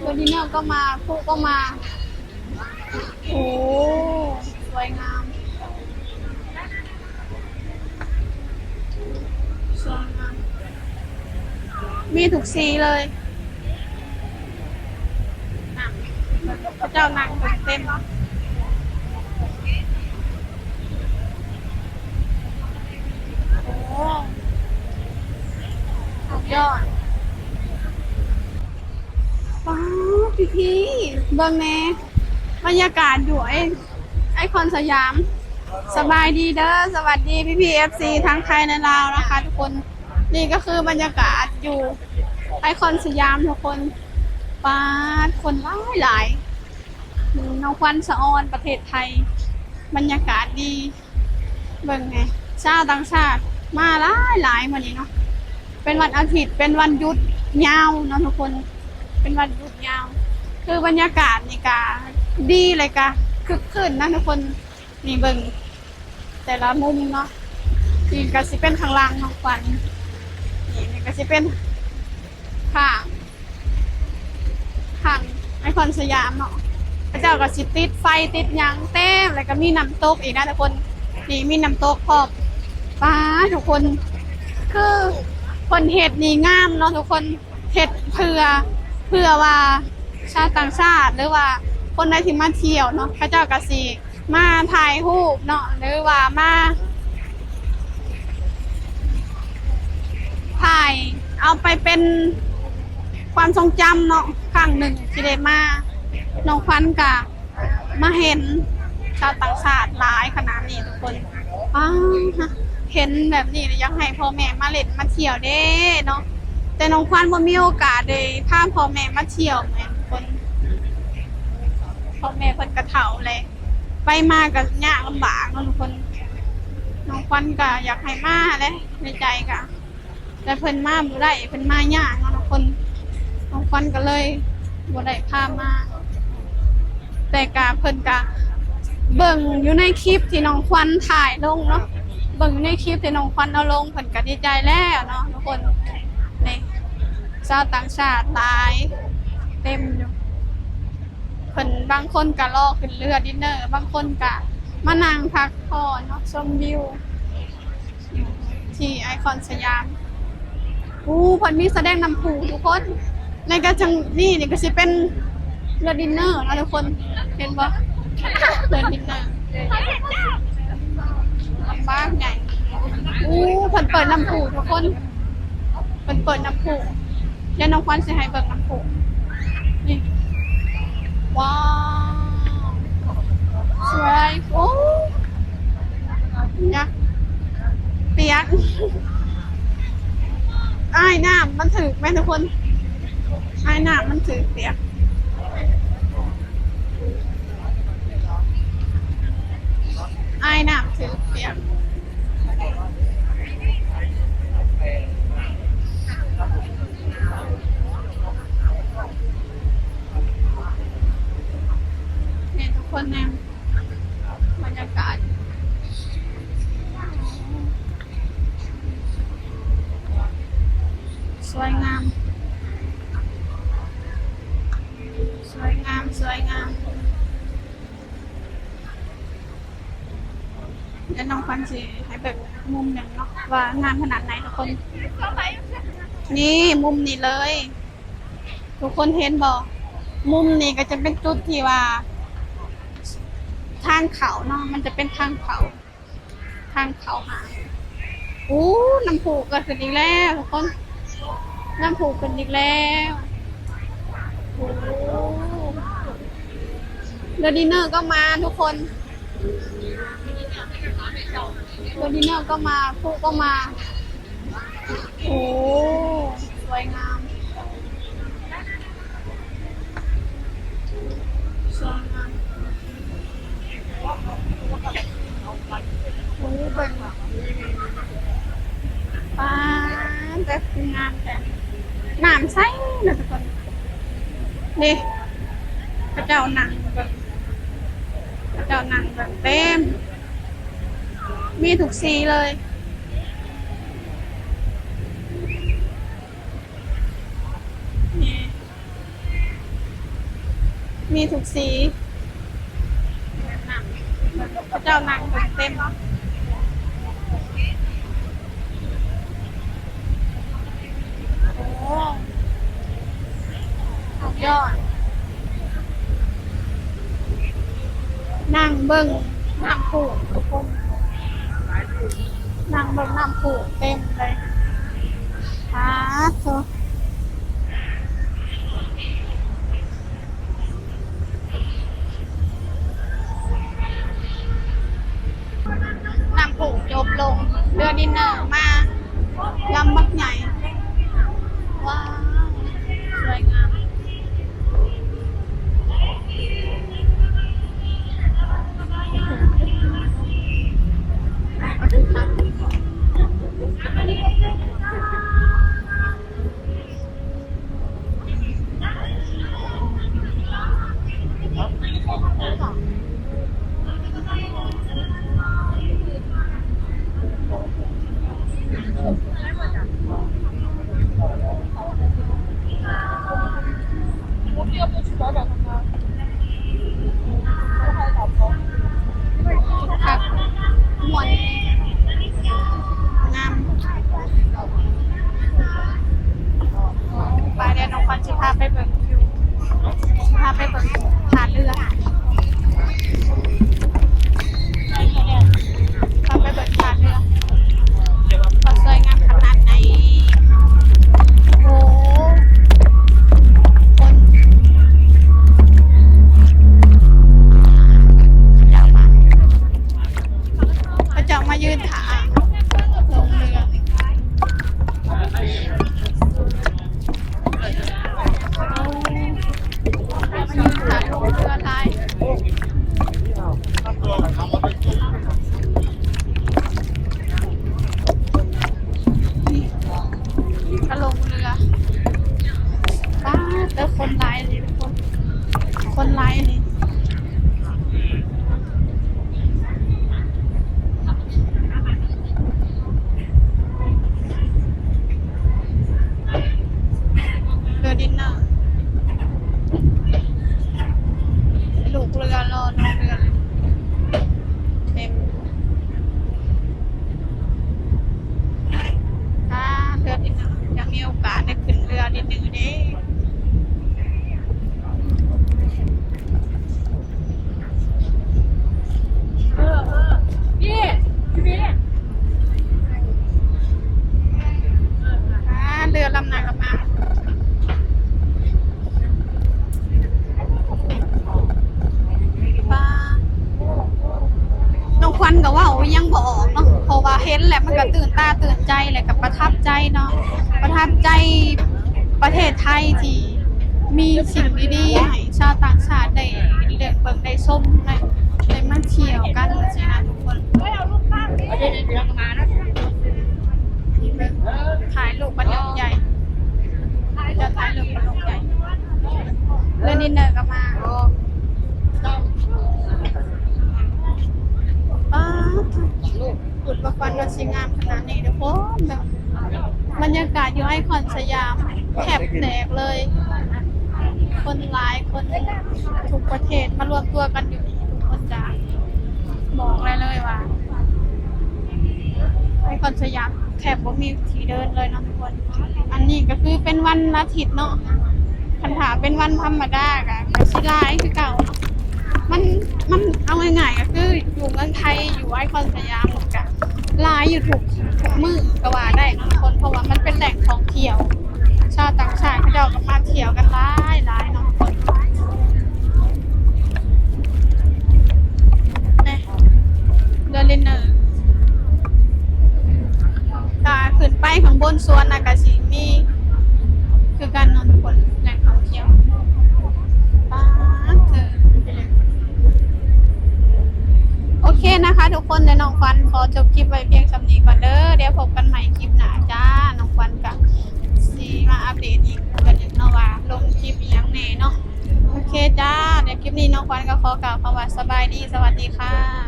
เบอร์ดิเนอร์ก็มาผู้ก็มาโอ้สวยงามสวยงามมีทุกสีเลยพระเจ้านางเต็มโอ้สุดยอดว้าวพี่เบิ่งแน่บรรยากาศอยู่ไอคอนสยามสบายดีเด้อสวัสดีพี่เอฟซีทั้งไทยและลาวนะคะทุกคนนี่ก็คือบรรยากาศอยู่ไอคอนสยามทุกคนปาดคนหลายน้องควันสะออนประเทศไทยบรรยากาศดีเบิ่งไงชาวต่างชาติมาหลายวันนี้เนาะเป็นวันอาทิตย์เป็นวันหยุดยาวเนาะทุกคนเป็นวันหยุดยาวคือบรรยากาศนี่กะดีเลยกะคึกคืนนะทุกคนนี่เบิ่งแต่ละมุมเนาะนี่ก็สิเป็นข้างล่างน้องควันนี่ก็สิเป็นข้างไอคอนสยามเนาะพระเจ้าก็สิติดไฟติดหยังเต็มแล้วก็มีน้ำตกอีกนะทุกคนนี่มีน้ำตกพร้อมป้าทุกคนคือคนเห็ดนี่งามเนาะทุกคนเห็ดเพื่อว่าชาติต่างชาติหรือว่าคนใดที่มาเที่ยวเนาะพระเจ้าก็สิมาถ่ายรูปเนาะหรือว่ามาถ่ายเอาไปเป็นความทรงจำเนาะครั้งหนึ่งที่ได้มาน้องควันกะมาเห็นชาวต่างชาติหลายขนาดนี้ทุกคนเห็นแบบนี้อยากให้พ่อแม่มาเล่นมาเที่ยวเด้เนาะแต่น้องควันบ่มีโอกาสได้พาพ่อแม่มาเที่ยวแม่ทุกคนพ่อแม่เพิ่นกระเฒ่าเลยไปมาก็ยากลำบากเนาะทุกคนน้องควันก็อยากให้มาเลยในใจก็แต่เพิ่นมาบ่ได้เพิ่นมายากเนาะทุกคนน้องควันก็เลยบ่ได้พามาแต่กะเพิ่นกะเบิ่งอยู่ในคลิปที่น้องควันถ่ายลงเนาะเบิ่งอยู่ในคลิปที่น้องควันเอาลงเพิ่นก็ดีใจแล้วเนาะทุกคนนี่ชาวต่างชาติหลายเต็มอยู่เพิ่นบางคนก็รอขึ้นเรือดินเนอร์บางคนก็มานั่งพักผ่อนเนาะชมวิวที่ไอคอนสยามเพิ่นมีแสดงน้ำพุทุกคนในก็จังนี่ก็สิเป็นเรือดินเนอร์นะทุกคนเห็นบ่เรือดินเนอร์ลำบากใหญ่เพิ่นเปิดน้ำพุทุกคนเพิ่นเปิดน้ำพุเดี๋ยวน้องควันสิให้เบิ่งน้ำพุนี่ว้าวสวยยักษ์เปียกอ้ายน้ำมันถึกไหมทุกคนอ้ายน้ำมันถึกเปียกอ้ายน้ำถึกเปียกเนี่ยทุกคนเนี่ยบรรยากาศสวยงามสวยงามสวยงามแล้วน้องควันสิให้แบบมุมหนึ่งเนาะว่างามขนาดไหนทุกคนนี่มุมนี้เลยทุกคนเห็นบอกมุมนี้ก็จะเป็นจุดที่ว่าทางเขาเนาะมันจะเป็นทางเขาหาน้ำพุก็ขึ้นอีกแล้วทุกคนน้ำพุขึ้นอีกแล้วเรือดินเนอร์ก็มาทุกคนเรือดินเนอร์ก็มาผู้ก็มาสวยงามสวยงามเป็นป้าแต่งามแต่น้ำใสนะทุกคนนี่พระเจ้าหนังแบบพระเจ้าหนังแบบเต็มมีทุกสีเลยนี่ มีทุกสีพระเจ้านางเต็มโอ้สุดยอดนั่งเบิ้งน้ำผูทุกคนนั่งเบิ้งน้ำผูเต็มเลยโถน้ำผูจบลงเรือดินเนอร์มาลำบักใหญ่ว้าวสวยงามครับมวนงามไปเดี๋ยวน้องควันจะพาไปเบิ่งอยู่พาไปเบิ่งฐานเรือพาไปเบิ่งฐานเรือก็สวยงามขนาดไหนโอ้คนเขาจะมายืนถาลงเรือก็ลงเรือป้าเจอคนร้ายเลยทุกคนคนร้ายนี่เรือดินเนอร์ลูกเรือรอลงเรือเลยเต็มเรือดินเนอร์ยังมีโอกาสได้ขึ้นเรือดินเนอร์เด้เรือลำนางกับมาป้าน้องควันก็ว่ายังบ่ออกเนาะเพราะว่าเห็นแหละมันก็ตื่นตาตื่นใจแหละกับประทับใจเนาะประทับใจประเทศไทยที่มีสิ่งดีๆให้ชาวต่างชาติได้เลือกเบิ่งได้ชมได้มาเที่ยวกันสินะทุกคนถ่ายรูปบรรยากาศใหญ่จะถ่ายรูปบรรยากาศใหญ่เรื่องดินเนอร์ก็มาอุปกรณ์มันสวยงามขนาดนี้ทุกคนแบบบรรยากาศอยู่ไอคอนสยามแทบแตกเลย คนหลายคนทุกประเทศมารวมตัวกันอยู่นี่ทุกคนจะบอกเลยว่าไอคอนสยามแทบบ่มีที่เดินเลยเนาะทุกคนอันนี้ก็คือเป็นวันอาทิตย์เนาะคันถาเป็นวันธรรมดาก็สิหลายคือเก่าเนาะมันเอาง่ายๆก็คืออยู่เมืองไทยอยู่ไอคอนสยามกันหลายอยู่ทุกมื้อก็ว่าได้ทุกคนเพราะว่ามันเป็นแหล่งท่องเที่ยวชาวต่างชาติเขาก็มาเที่ยวกันหลายเนาะเรือดินเนอร์ก็ขึ้นไปข้างบนสวนน่ะก็สิมีคือการนอนทุกคนแหล่งท่องเที่ยวป้าเธอโอเคนะคะทุกคนเดี๋ยวน้องควันขอจบคลิปไว้เพียงสำนี้ก่อนเด้อเดี๋ยวพบกันใหม่คลิปหน้าจ้าน้องควันกับสีมาอัปเดตอีกกันอีกเนาะว่าลงคลิปอีกอย่างแน่เนาะโอเคจ้าเดี๋ยวคลิปนี้น้องควันก็ขอกล่าวคำว่าสบายดีสวัสดีค่ะ